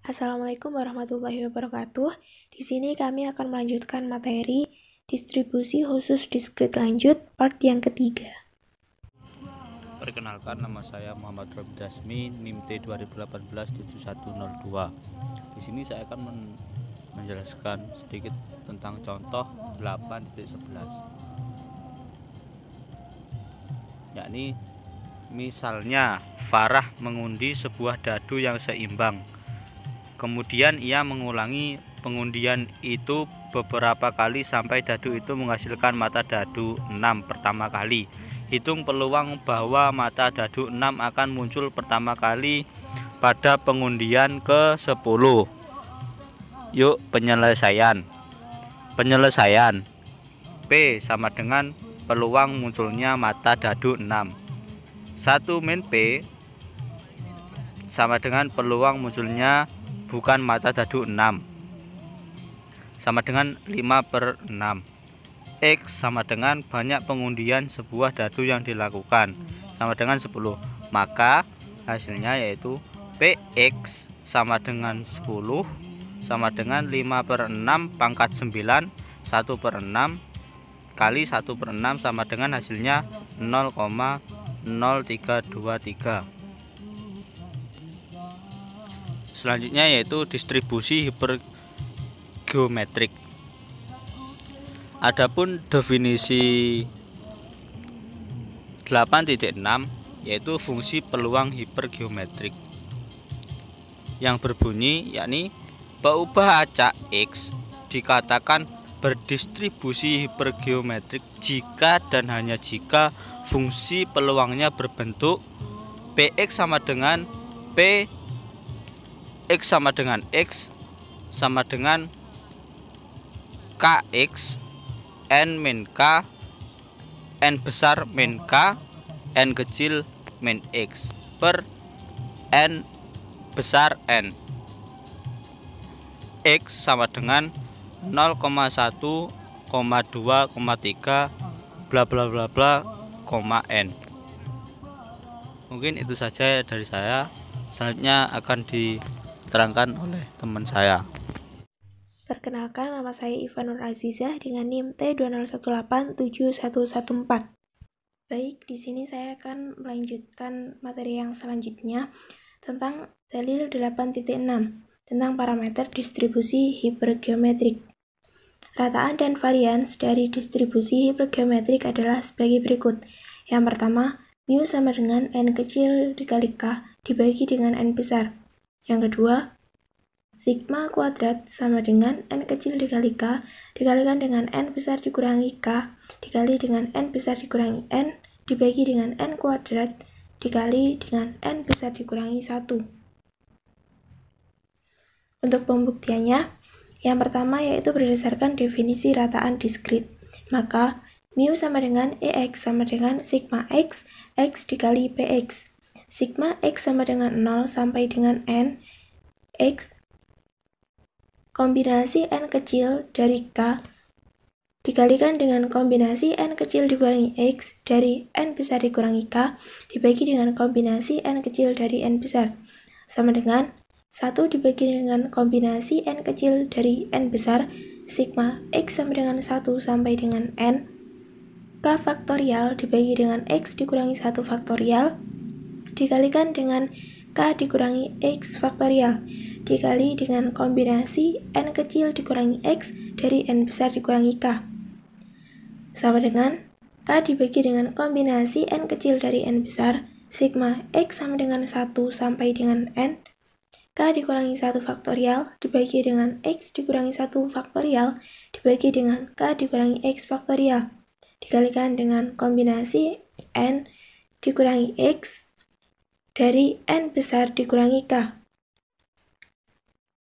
Assalamualaikum warahmatullahi wabarakatuh. Di sini kami akan melanjutkan materi distribusi khusus diskrit lanjut part yang ketiga. Perkenalkan, nama saya Muhammad Robi Dasmi, NIM T 2018-7102. Di sini saya akan menjelaskan sedikit tentang contoh 8.11. Yakni misalnya Farah mengundi sebuah dadu yang seimbang. Kemudian ia mengulangi pengundian itu beberapa kali sampai dadu itu menghasilkan mata dadu 6 pertama kali. Hitung peluang bahwa mata dadu 6 akan muncul pertama kali pada pengundian ke-10. Yuk penyelesaian. P sama dengan peluang munculnya mata dadu 6. 1 - P sama dengan peluang munculnya bukan mata dadu 6 sama dengan 5/6. X sama dengan banyak pengundian sebuah dadu yang dilakukan sama dengan 10. Maka hasilnya yaitu PX sama dengan 10 sama dengan 5/6 pangkat 9 1/6 kali 1/6 sama dengan hasilnya 0,0323. Selanjutnya yaitu distribusi hipergeometrik. Adapun definisi 8.6 yaitu fungsi peluang hipergeometrik yang berbunyi yakni peubah acak X dikatakan berdistribusi hipergeometrik jika dan hanya jika fungsi peluangnya berbentuk Px sama dengan P X sama dengan X sama dengan Kx N min K, N besar min K, N kecil min X per N besar N. X sama dengan 0,1, 2,3 bla bla bla bla, N. Mungkin itu saja dari saya. Selanjutnya akan diterangkan oleh teman saya. Perkenalkan, nama saya Iva Nur Azizah dengan NIM T 2018-7114. Baik, di sini saya akan melanjutkan materi yang selanjutnya tentang dalil 8.6 tentang parameter distribusi hipergeometrik. Rataan dan varians dari distribusi hipergeometrik adalah sebagai berikut. Yang pertama, mu sama dengan n kecil dikali k dibagi dengan n besar. Yang kedua, sigma kuadrat sama dengan n kecil dikali k dikalikan dengan n besar dikurangi k dikali dengan n besar dikurangi n dibagi dengan n kuadrat dikali dengan n besar dikurangi 1. Untuk pembuktiannya, yang pertama yaitu berdasarkan definisi rataan diskrit. Maka mu sama dengan EX sama dengan sigma X, X dikali PX. Sigma X sama dengan 0 sampai dengan N, X kombinasi N kecil dari K dikalikan dengan kombinasi N kecil dikurangi X dari N besar dikurangi K dibagi dengan kombinasi N kecil dari N besar sama dengan 1 dibagi dengan kombinasi N kecil dari N besar sigma X sama dengan 1 sampai dengan N K faktorial dibagi dengan X dikurangi 1 faktorial dikalikan dengan K dikurangi X faktorial dikali dengan kombinasi N kecil dikurangi X dari N besar dikurangi K sama dengan K dibagi dengan kombinasi N kecil dari N besar sigma X sama dengan 1 sampai dengan N K dikurangi 1 faktorial dibagi dengan X dikurangi 1 faktorial dibagi dengan K dikurangi X faktorial dikalikan dengan kombinasi N dikurangi X dari N besar dikurangi K.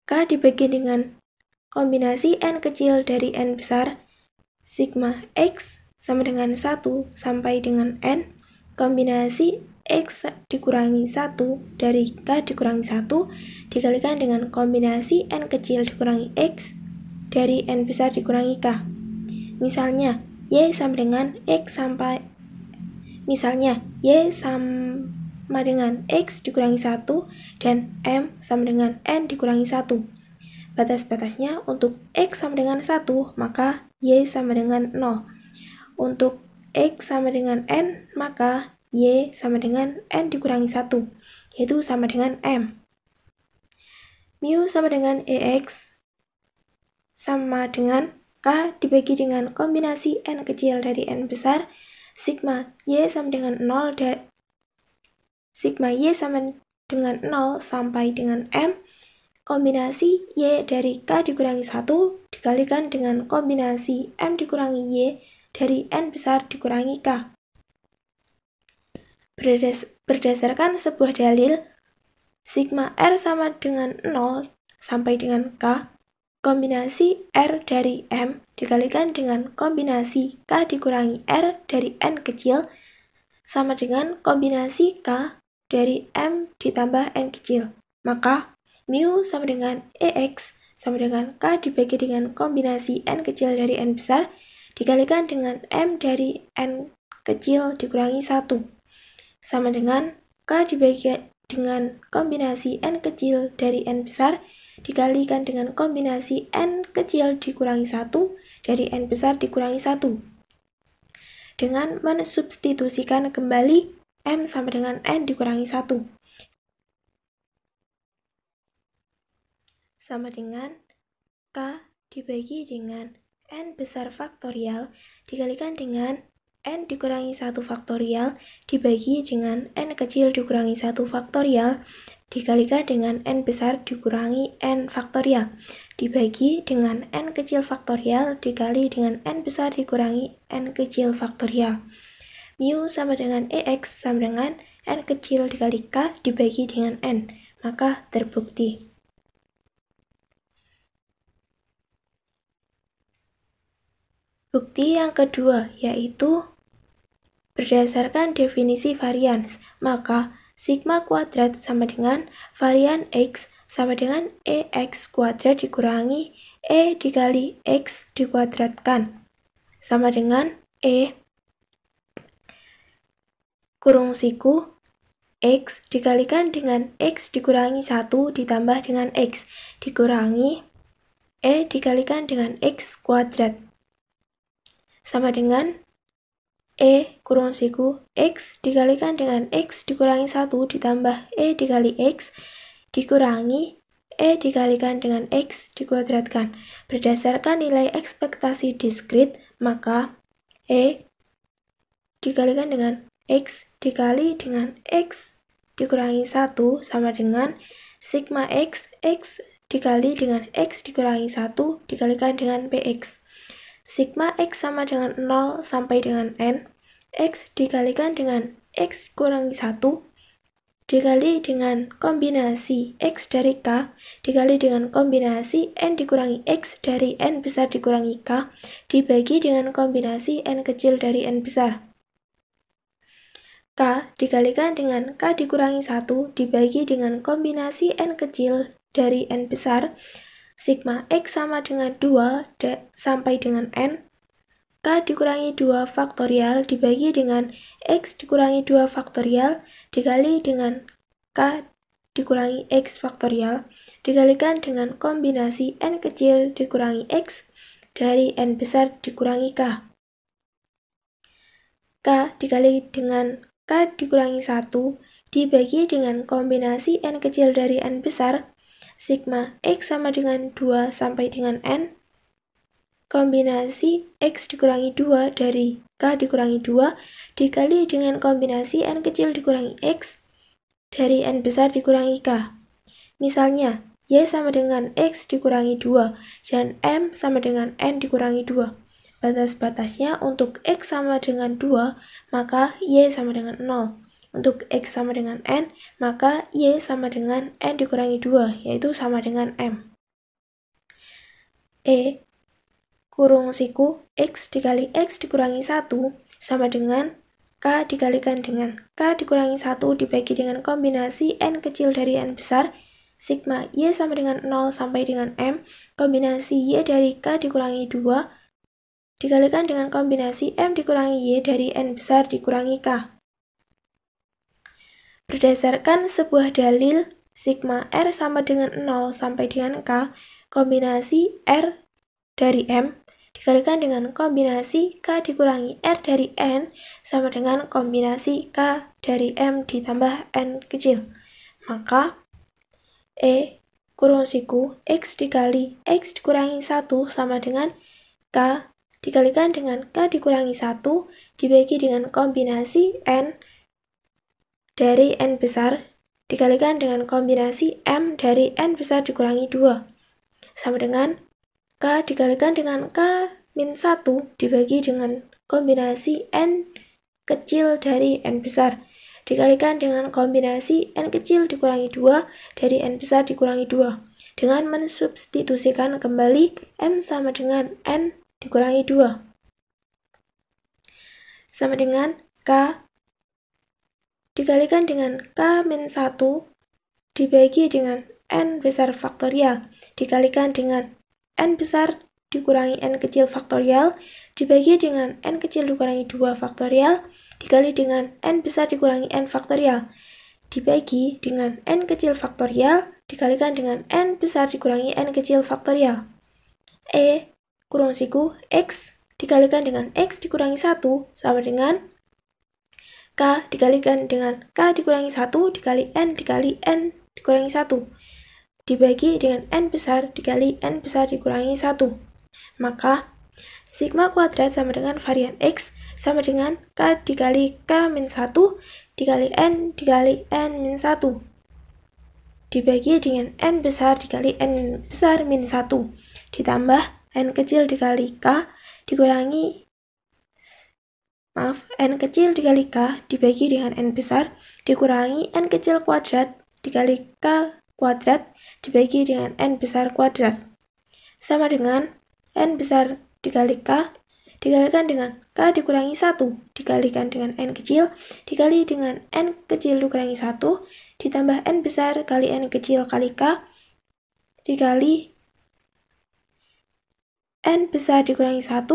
K dibagi dengan kombinasi N kecil dari N besar sigma X sama dengan 1 sampai dengan N kombinasi X dikurangi 1 dari K dikurangi 1 dikalikan dengan kombinasi N kecil dikurangi X dari N besar dikurangi K. Misalnya, Y sama dengan X sampai sama dengan X dikurangi 1 dan M sama dengan N dikurangi 1. Batas-batasnya untuk X sama dengan 1, maka Y sama dengan 0. Untuk X sama dengan N, maka Y sama dengan N dikurangi 1, yaitu sama dengan M. Mu sama dengan EX sama dengan K dibagi dengan kombinasi N kecil dari N besar, sigma Y sama dengan 0 sampai dengan M, kombinasi Y dari K dikurangi 1 dikalikan dengan kombinasi M dikurangi Y dari N besar dikurangi K. Berdasarkan sebuah dalil, sigma R sama dengan 0 sampai dengan K, kombinasi R dari M dikalikan dengan kombinasi K dikurangi R dari N kecil sama dengan kombinasi K dari M ditambah N kecil. Maka mu sama dengan EX sama dengan K dibagi dengan kombinasi N kecil dari N besar dikalikan dengan M dari N kecil dikurangi 1 sama dengan K dibagi dengan kombinasi N kecil dari N besar dikalikan dengan kombinasi N kecil dikurangi 1 dari N besar dikurangi 1. Dengan mensubstitusikan kembali M sama dengan N dikurangi 1. Sama dengan K dibagi dengan N besar faktorial dikalikan dengan N dikurangi 1 faktorial dibagi dengan N kecil dikurangi 1 faktorial dikalikan dengan N besar dikurangi N faktorial dibagi dengan N kecil faktorial dikali dengan N besar dikurangi N kecil faktorial. Mu sama dengan EX sama dengan N kecil dikali K dibagi dengan N, maka terbukti. Bukti yang kedua yaitu berdasarkan definisi varians, maka sigma kuadrat sama dengan varian X sama dengan EX kuadrat dikurangi E dikali X dikuadratkan sama dengan E kurung siku X dikalikan dengan X dikurangi 1 ditambah dengan X dikurangi E dikalikan dengan X kuadrat sama dengan E kurung siku X dikalikan dengan X dikurangi 1 ditambah E dikali X dikurangi E dikalikan dengan X dikuadratkan. Berdasarkan nilai ekspektasi diskrit, maka E dikalikan dengan X dikali dengan X dikurangi 1 sama dengan sigma X dikali dengan X dikurangi 1 dikalikan dengan PX. Sigma X sama dengan 0 sampai dengan N, X dikalikan dengan X kurangi 1, dikali dengan kombinasi X dari K, dikali dengan kombinasi N dikurangi X dari N besar dikurangi K, dibagi dengan kombinasi N kecil dari N besar. K dikalikan dengan K dikurangi 1, dibagi dengan kombinasi N kecil dari N besar, sigma X sama dengan 2 sampai dengan N, K dikurangi 2 faktorial dibagi dengan X dikurangi 2 faktorial dikali dengan K dikurangi X faktorial dikalikan dengan kombinasi N kecil dikurangi X dari N besar dikurangi K. K dikali dengan K dikurangi 1 dibagi dengan kombinasi N kecil dari N besar, sigma X sama dengan 2 sampai dengan N, kombinasi X dikurangi 2 dari K dikurangi 2, dikali dengan kombinasi N kecil dikurangi X dari N besar dikurangi K. Misalnya, Y sama dengan X dikurangi 2, dan M sama dengan N dikurangi 2. Batas-batasnya untuk X sama dengan 2, maka Y sama dengan 0. Untuk X sama dengan N, maka Y sama dengan N dikurangi 2, yaitu sama dengan M. E kurung siku X dikali X dikurangi 1 sama dengan K dikalikan dengan K dikurangi 1 dibagi dengan kombinasi N kecil dari N besar, sigma Y sama dengan 0 sampai dengan M, kombinasi Y dari K dikurangi 2, dikalikan dengan kombinasi M dikurangi Y dari N besar dikurangi K. Berdasarkan sebuah dalil, sigma R sama dengan 0 sampai dengan K, kombinasi R dari M dikalikan dengan kombinasi K dikurangi R dari N sama dengan kombinasi K dari M ditambah N kecil. Maka E kurung siku X dikali X dikurangi 1 sama dengan K dikalikan dengan K dikurangi 1 dibagi dengan kombinasi N dari N besar dikalikan dengan kombinasi M dari N besar dikurangi 2 sama dengan K dikalikan dengan K min 1 dibagi dengan kombinasi N kecil dari N besar dikalikan dengan kombinasi N kecil dikurangi 2 dari N besar dikurangi 2 dengan mensubstitusikan kembali M sama dengan N dikurangi 2 sama dengan K dikalikan dengan K min 1 dibagi dengan N besar faktorial dikalikan dengan N besar dikurangi N kecil faktorial dibagi dengan N kecil dikurangi 2 faktorial dikali dengan N besar dikurangi N faktorial dibagi dengan N kecil faktorial dikalikan dengan N besar dikurangi N kecil faktorial. E kurung siku X dikalikan dengan X dikurangi 1 sama dengan K dikalikan dengan K dikurangi 1 dikali N dikurangi 1 dibagi dengan N besar dikali N besar dikurangi 1. Maka sigma kuadrat sama dengan varian X sama dengan K dikali K min 1 dikali N min 1 dibagi dengan N besar dikali N besar min 1 ditambah N kecil dikali K dikurangi N kecil dikali K dibagi dengan N besar dikurangi N kecil kuadrat dikali K kuadrat dibagi dengan N besar kuadrat sama dengan N besar dikali K dikalikan dengan K dikurangi 1 dikalikan dengan N kecil dikali dengan N kecil dikurangi 1 ditambah N besar kali N kecil kali K dikali N besar dikurangi 1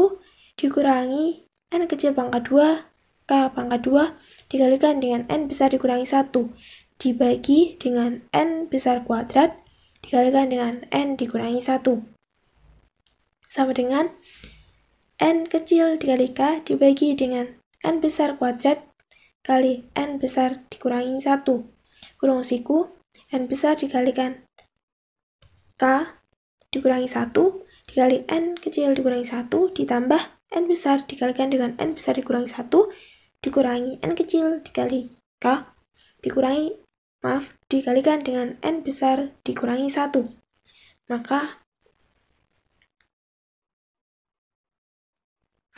dikurangi N kecil pangkat 2 K pangkat 2 dikalikan dengan N besar dikurangi 1 dibagi dengan N besar kuadrat dikalikan dengan N dikurangi 1 sama dengan N kecil dikali K dibagi dengan N besar kuadrat kali N besar dikurangi 1 kurung siku N besar dikalikan K dikurangi 1 dikali N kecil dikurangi 1 ditambah N besar dikalikan dengan N besar dikurangi 1 dikurangi N kecil dikali K dikalikan dengan N besar dikurangi 1. Maka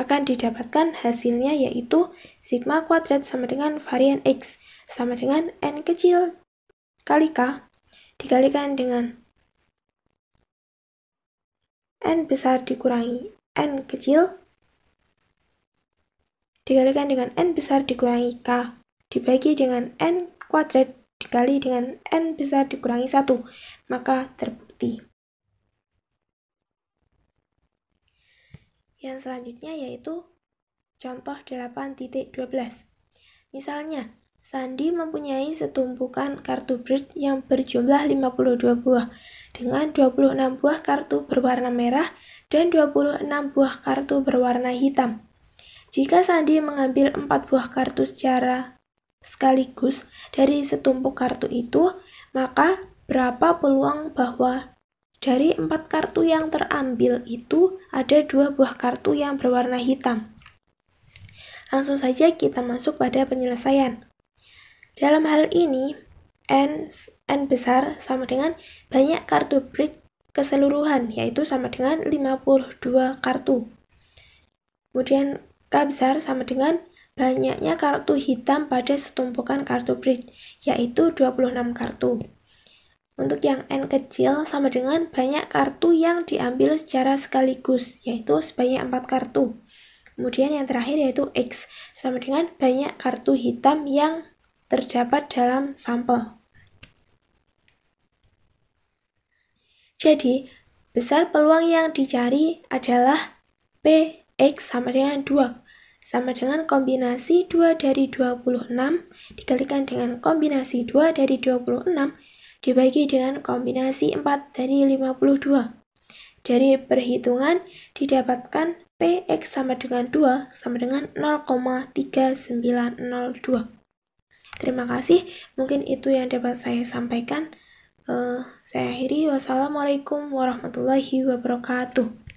akan didapatkan hasilnya yaitu sigma kuadrat sama dengan varian X sama dengan N kecil kali K dikalikan dengan N besar dikurangi N kecil dikalikan dengan N besar dikurangi K dibagi dengan N kuadrat dikali dengan N besar dikurangi 1 maka terbukti. Yang selanjutnya yaitu contoh 8.12. Misalnya, Sandi mempunyai setumpukan kartu bridge yang berjumlah 52 buah dengan 26 buah kartu berwarna merah dan 26 buah kartu berwarna hitam. Jika Sandi mengambil 4 buah kartu secara sekaligus dari setumpuk kartu itu, maka berapa peluang bahwa dari 4 kartu yang terambil itu ada 2 buah kartu yang berwarna hitam? Langsung saja kita masuk pada penyelesaian. Dalam hal ini, N besar sama dengan banyak kartu bridge keseluruhan, yaitu sama dengan 52 kartu. Kemudian K besar sama dengan banyaknya kartu hitam pada setumpukan kartu bridge, yaitu 26 kartu. Untuk yang N kecil sama dengan banyak kartu yang diambil secara sekaligus, yaitu sebanyak 4 kartu. Kemudian yang terakhir yaitu X sama dengan banyak kartu hitam yang terdapat dalam sampel. Jadi, besar peluang yang dicari adalah P X sama dengan 2. sama dengan kombinasi 2 dari 26 dikalikan dengan kombinasi 2 dari 26 dibagi dengan kombinasi 4 dari 52. Dari perhitungan didapatkan Px sama dengan 2 sama dengan 0,3902. Terima kasih, mungkin itu yang dapat saya sampaikan. Saya akhiri. Wassalamualaikum warahmatullahi wabarakatuh.